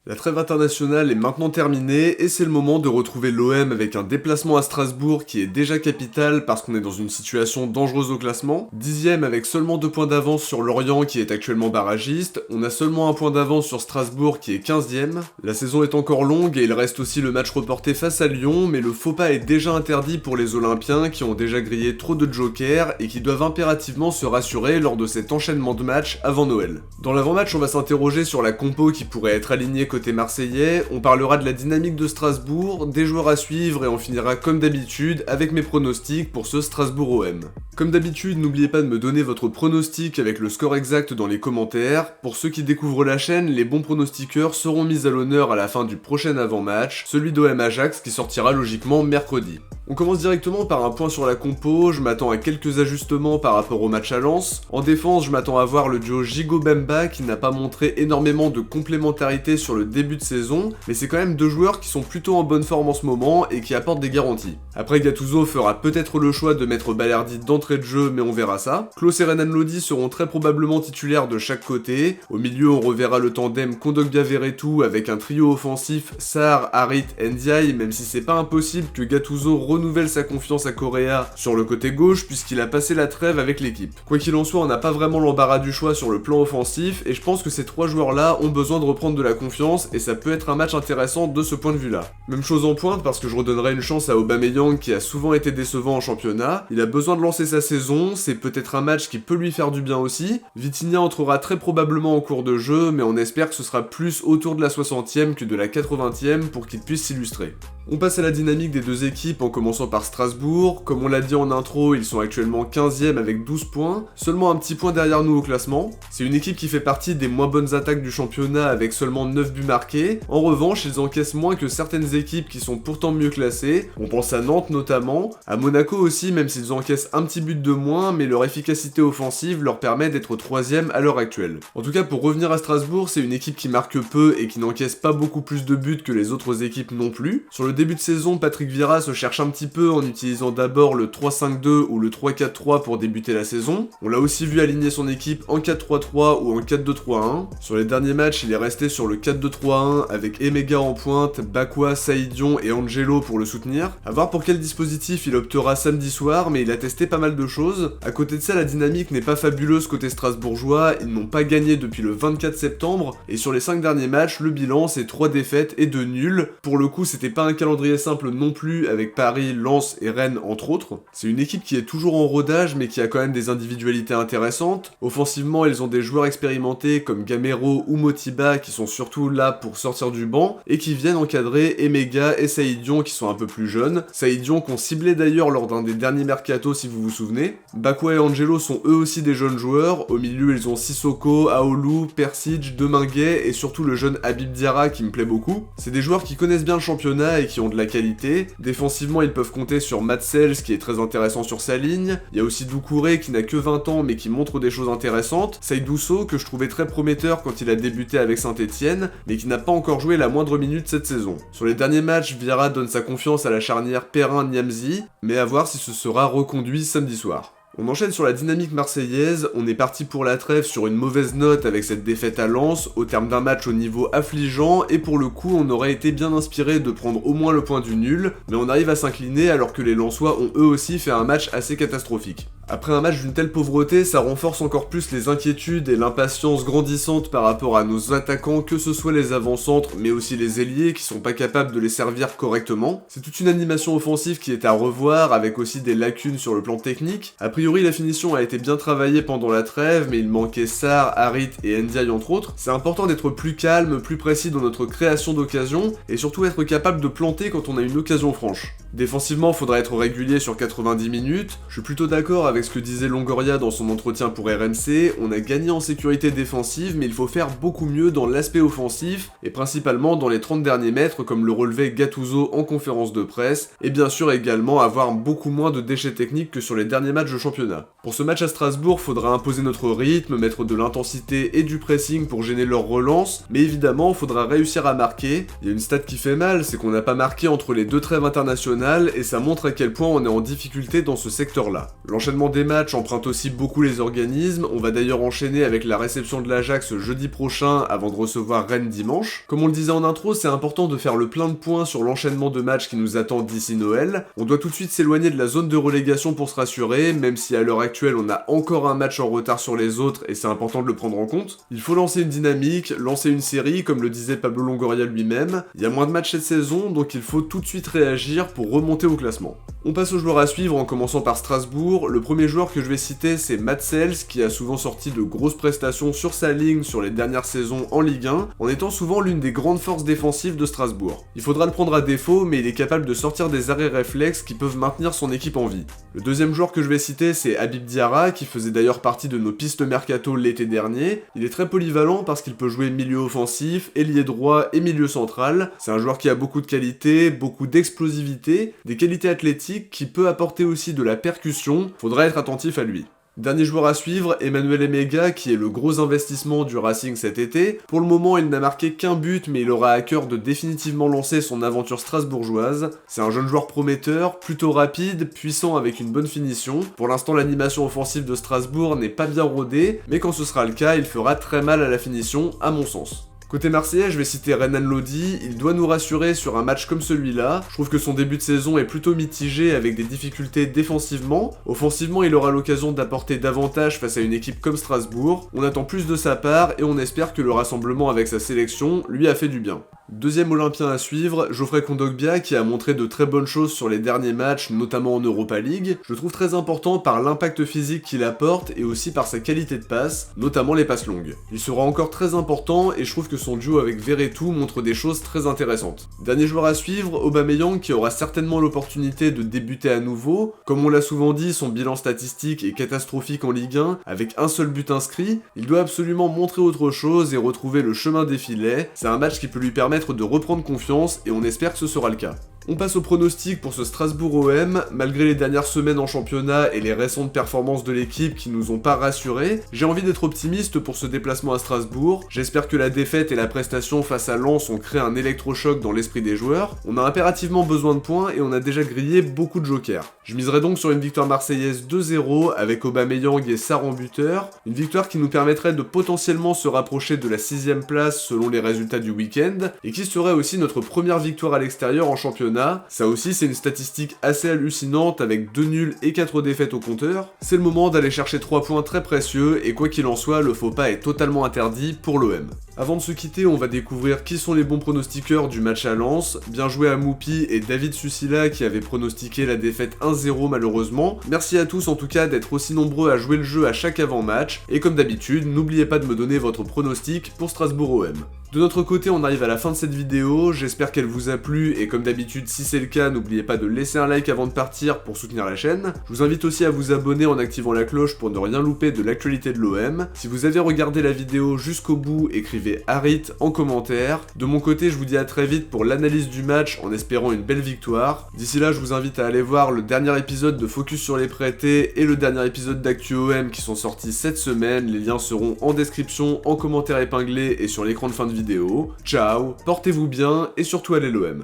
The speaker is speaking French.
La trêve internationale est maintenant terminée et c'est le moment de retrouver l'OM avec un déplacement à Strasbourg qui est déjà capital parce qu'on est dans une situation dangereuse au classement. 10ème avec seulement 2 points d'avance sur Lorient qui est actuellement barragiste. On a seulement 1 point d'avance sur Strasbourg qui est 15ème. La saison est encore longue et il reste aussi le match reporté face à Lyon, mais le faux pas est déjà interdit pour les Olympiens qui ont déjà grillé trop de jokers et qui doivent impérativement se rassurer lors de cet enchaînement de matchs avant Noël. Dans l'avant-match, on va s'interroger sur la compo qui pourrait être alignée côté marseillais, on parlera de la dynamique de Strasbourg, des joueurs à suivre et on finira comme d'habitude avec mes pronostics pour ce Strasbourg-OM. Comme d'habitude, n'oubliez pas de me donner votre pronostic avec le score exact dans les commentaires. Pour ceux qui découvrent la chaîne, les bons pronostiqueurs seront mis à l'honneur à la fin du prochain avant-match, celui d'OM Ajax qui sortira logiquement mercredi. On commence directement par un point sur la compo, je m'attends à quelques ajustements par rapport au match à Lens. En défense, je m'attends à voir le duo Gigot-Bemba qui n'a pas montré énormément de complémentarité sur le début de saison, mais c'est quand même 2 joueurs qui sont plutôt en bonne forme en ce moment et qui apportent des garanties. Après, Gattuso fera peut-être le choix de mettre Balerdi d'entrée de jeu, mais on verra ça. Klose et Renan Lodi seront très probablement titulaires de chaque côté. Au milieu, on reverra le tandem Kondogbia-Verretou avec un trio offensif Sarr, Harit, Ndiaye, même si c'est pas impossible que Gattuso renouvelle sa confiance à Correa sur le côté gauche puisqu'il a passé la trêve avec l'équipe. Quoi qu'il en soit, on n'a pas vraiment l'embarras du choix sur le plan offensif et je pense que ces 3 joueurs-là ont besoin de reprendre de la confiance et ça peut être un match intéressant de ce point de vue-là. Même chose en pointe parce que je redonnerai une chance à Aubameyang qui a souvent été décevant en championnat. Il a besoin de lancer sa saison, c'est peut-être un match qui peut lui faire du bien aussi. Vitinha entrera très probablement en cours de jeu, mais on espère que ce sera plus autour de la 60e que de la 80e pour qu'il puisse s'illustrer. On passe à la dynamique des 2 équipes en commençant par Strasbourg. Comme on l'a dit en intro, ils sont actuellement 15e avec 12 points, seulement un petit point derrière nous au classement. C'est une équipe qui fait partie des moins bonnes attaques du championnat avec seulement 9 buts marqués. En revanche, ils encaissent moins que certaines équipes qui sont pourtant mieux classées. On pense à Nantes notamment, à Monaco aussi même s'ils encaissent un petit but de moins, mais leur efficacité offensive leur permet d'être 3e à l'heure actuelle. En tout cas, pour revenir à Strasbourg, c'est une équipe qui marque peu et qui n'encaisse pas beaucoup plus de buts que les autres équipes non plus. Sur le début de saison, Patrick Vieira se cherche un petit peu en utilisant d'abord le 3-5-2 ou le 3-4-3 pour débuter la saison. On l'a aussi vu aligner son équipe en 4-3-3 ou en 4-2-3-1. Sur les derniers matchs, il est resté sur le 4-2-3-1 avec Emega en pointe, Bakwa, Saïdion et Angelo pour le soutenir. A voir pour quel dispositif il optera samedi soir, mais il a testé pas mal de choses. À côté de ça, la dynamique n'est pas fabuleuse côté strasbourgeois, ils n'ont pas gagné depuis le 24 septembre, et sur les 5 derniers matchs, le bilan c'est 3 défaites et 2 nuls. Pour le coup, c'était pas un calendrier simple non plus, avec Paris, Lens et Rennes entre autres. C'est une équipe qui est toujours en rodage, mais qui a quand même des individualités intéressantes. Offensivement, ils ont des joueurs expérimentés comme Gamero ou Motiba qui sont surtout là pour sortir du banc, et qui viennent encadrer Emega et Saïdion qui sont un peu plus jeunes. Saïdion qu'on ciblait d'ailleurs lors d'un des derniers mercato si vous vous souvenez. Bakwa et Angelo sont eux aussi des jeunes joueurs, au milieu ils ont Sissoko, Aoulou, Persic, Deminguet et surtout le jeune Habib Diarra qui me plaît beaucoup. C'est des joueurs qui connaissent bien le championnat et qui ont de la qualité. Défensivement ils peuvent compter sur Matsels qui est très intéressant sur sa ligne, il y a aussi Doucouré qui n'a que 20 ans mais qui montre des choses intéressantes, Seydousso que je trouvais très prometteur quand il a débuté avec Saint-Etienne mais qui n'a pas encore joué la moindre minute cette saison. Sur les derniers matchs, Vieira donne sa confiance à la charnière Perrin-Niamzi, mais à voir si ce sera reconduit samedi soir. On enchaîne sur la dynamique marseillaise, on est parti pour la trêve sur une mauvaise note avec cette défaite à Lens, au terme d'un match au niveau affligeant, et pour le coup on aurait été bien inspiré de prendre au moins le point du nul, mais on arrive à s'incliner alors que les Lensois ont eux aussi fait un match assez catastrophique. Après un match d'une telle pauvreté, ça renforce encore plus les inquiétudes et l'impatience grandissante par rapport à nos attaquants, que ce soit les avant-centres, mais aussi les ailiers qui sont pas capables de les servir correctement. C'est toute une animation offensive qui est à revoir, avec aussi des lacunes sur le plan technique. A priori, la finition a été bien travaillée pendant la trêve, mais il manquait Sarr, Harit et Ndiaye entre autres. C'est important d'être plus calme, plus précis dans notre création d'occasion, et surtout être capable de planter quand on a une occasion franche. Défensivement, faudra être régulier sur 90 minutes. Je suis plutôt d'accord avec ce que disait Longoria dans son entretien pour RMC, on a gagné en sécurité défensive, mais il faut faire beaucoup mieux dans l'aspect offensif, et principalement dans les 30 derniers mètres, comme le relevait Gattuso en conférence de presse, et bien sûr également avoir beaucoup moins de déchets techniques que sur les derniers matchs de championnat. Pour ce match à Strasbourg, faudra imposer notre rythme, mettre de l'intensité et du pressing pour gêner leur relance, mais évidemment, faudra réussir à marquer. Il y a une stat qui fait mal, c'est qu'on n'a pas marqué entre les 2 trêves internationales, nationale et ça montre à quel point on est en difficulté dans ce secteur-là. L'enchaînement des matchs emprunte aussi beaucoup les organismes, on va d'ailleurs enchaîner avec la réception de l'Ajax jeudi prochain avant de recevoir Rennes dimanche. Comme on le disait en intro, c'est important de faire le plein de points sur l'enchaînement de matchs qui nous attend d'ici Noël. On doit tout de suite s'éloigner de la zone de relégation pour se rassurer, même si à l'heure actuelle on a encore un match en retard sur les autres et c'est important de le prendre en compte. Il faut lancer une dynamique, lancer une série, comme le disait Pablo Longoria lui-même. Il y a moins de matchs cette saison, donc il faut tout de suite réagir pour remonter au classement. On passe aux joueurs à suivre en commençant par Strasbourg. Le premier joueur que je vais citer, c'est Matt Sells, qui a souvent sorti de grosses prestations sur sa ligne sur les dernières saisons en Ligue 1, en étant souvent l'une des grandes forces défensives de Strasbourg. Il faudra le prendre à défaut, mais il est capable de sortir des arrêts réflexes qui peuvent maintenir son équipe en vie. Le deuxième joueur que je vais citer, c'est Habib Diarra, qui faisait d'ailleurs partie de nos pistes mercato l'été dernier. Il est très polyvalent parce qu'il peut jouer milieu offensif, ailier droit et milieu central. C'est un joueur qui a beaucoup de qualités, beaucoup d'explosivité, des qualités athlétiques qui peut apporter aussi de la percussion. Faudra être attentif à lui. Dernier joueur à suivre, Emmanuel Emega, qui est le gros investissement du Racing cet été. Pour le moment, il n'a marqué qu'un but, mais il aura à cœur de définitivement lancer son aventure strasbourgeoise. C'est un jeune joueur prometteur, plutôt rapide, puissant avec une bonne finition. Pour l'instant, l'animation offensive de Strasbourg n'est pas bien rodée, mais quand ce sera le cas, il fera très mal à la finition, à mon sens. Côté marseillais, je vais citer Renan Lodi, il doit nous rassurer sur un match comme celui-là. Je trouve que son début de saison est plutôt mitigé avec des difficultés défensivement. Offensivement, il aura l'occasion d'apporter davantage face à une équipe comme Strasbourg. On attend plus de sa part et on espère que le rassemblement avec sa sélection lui a fait du bien. Deuxième Olympien à suivre, Geoffrey Kondogbia, qui a montré de très bonnes choses sur les derniers matchs, notamment en Europa League. Je le trouve très important par l'impact physique qu'il apporte et aussi par sa qualité de passe, notamment les passes longues. Il sera encore très important et je trouve que son duo avec Verretou montre des choses très intéressantes. Dernier joueur à suivre, Aubameyang, qui aura certainement l'opportunité de débuter à nouveau. Comme on l'a souvent dit, son bilan statistique est catastrophique en Ligue 1, avec un seul but inscrit. Il doit absolument montrer autre chose et retrouver le chemin des filets. C'est un match qui peut lui permettre de reprendre confiance et on espère que ce sera le cas. On passe au pronostic pour ce Strasbourg-OM. Malgré les dernières semaines en championnat et les récentes performances de l'équipe qui nous ont pas rassurés, j'ai envie d'être optimiste pour ce déplacement à Strasbourg. J'espère que la défaite et la prestation face à Lens ont créé un électrochoc dans l'esprit des joueurs. On a impérativement besoin de points et on a déjà grillé beaucoup de jokers. Je miserai donc sur une victoire marseillaise 2-0 avec Aubameyang et Sarr en buteur. Une victoire qui nous permettrait de potentiellement se rapprocher de la 6ème place selon les résultats du week-end et qui serait aussi notre première victoire à l'extérieur en championnat. Ça aussi c'est une statistique assez hallucinante avec 2 nuls et 4 défaites au compteur. C'est le moment d'aller chercher 3 points très précieux et quoi qu'il en soit, le faux pas est totalement interdit pour l'OM. Avant de se quitter, on va découvrir qui sont les bons pronostiqueurs du match à Lens. Bien joué à Moupi et David Susila qui avaient pronostiqué la défaite 1-0 malheureusement. Merci à tous en tout cas d'être aussi nombreux à jouer le jeu à chaque avant-match. Et comme d'habitude, n'oubliez pas de me donner votre pronostic pour Strasbourg-OM. De notre côté, on arrive à la fin de cette vidéo, j'espère qu'elle vous a plu et comme d'habitude, si c'est le cas, n'oubliez pas de laisser un like avant de partir pour soutenir la chaîne. Je vous invite aussi à vous abonner en activant la cloche pour ne rien louper de l'actualité de l'OM. Si vous avez regardé la vidéo jusqu'au bout, écrivez Harit en commentaire. De mon côté, je vous dis à très vite pour l'analyse du match en espérant une belle victoire. D'ici là, je vous invite à aller voir le dernier épisode de Focus sur les prêtés et le dernier épisode d'Actu OM qui sont sortis cette semaine. Les liens seront en description, en commentaire épinglé et sur l'écran de fin de vidéo. Ciao, portez-vous bien et surtout allez l'OM.